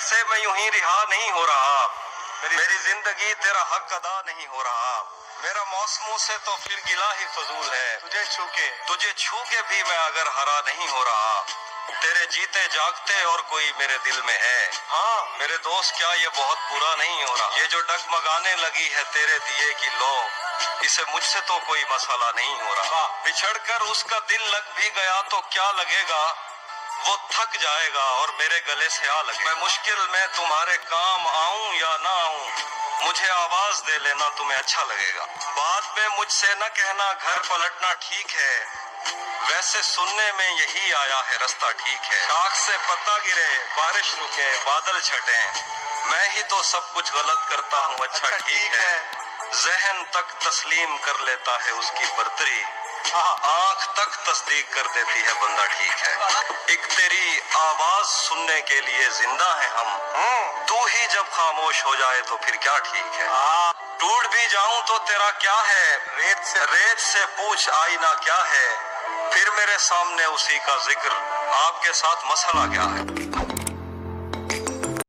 से मैं यूं ही रिहा नहीं हो रहा, मेरी जिंदगी तेरा हक अदा नहीं हो रहा, मेरा मौसमों से तो फिर गिला ही फजूल है, तुझे छू के भी मैं अगर हरा नहीं हो रहा, तेरे जीते जागते और कोई मेरे दिल में है, हाँ मेरे दोस्त क्या ये बहुत बुरा नहीं हो रहा, ये जो डगमगाने लगी है तेरे दिए की लो, इसे मुझसे तो कोई मसला नहीं हो रहा, बिछड़ कर उसका दिल लग भी गया तो क्या लगेगा, वो थक जाएगा और मेरे गले से आ लगे, मैं मुश्किल में तुम्हारे काम आऊं या ना आऊं, मुझे आवाज दे लेना तुम्हें अच्छा लगेगा, बाद में मुझसे न कहना घर पलटना ठीक है, वैसे सुनने में यही आया है रास्ता ठीक है, आँख से पत्ता गिरे बारिश रुके बादल छटे, मैं ही तो सब कुछ गलत करता हूँ अच्छा ठीक है, जहन तक तस्लीम कर लेता है उसकी बर्तरी, आँख तक तस्दीक कर देती है बंदा ठीक है, एक तेरी आवाज सुनने के लिए जिंदा है हम, तू ही जब खामोश हो जाए तो फिर क्या ठीक है, टूट भी जाऊं तो तेरा क्या है, रेत से पूछ आईना क्या है, फिर मेरे सामने उसी का जिक्र, आपके साथ मसला क्या है।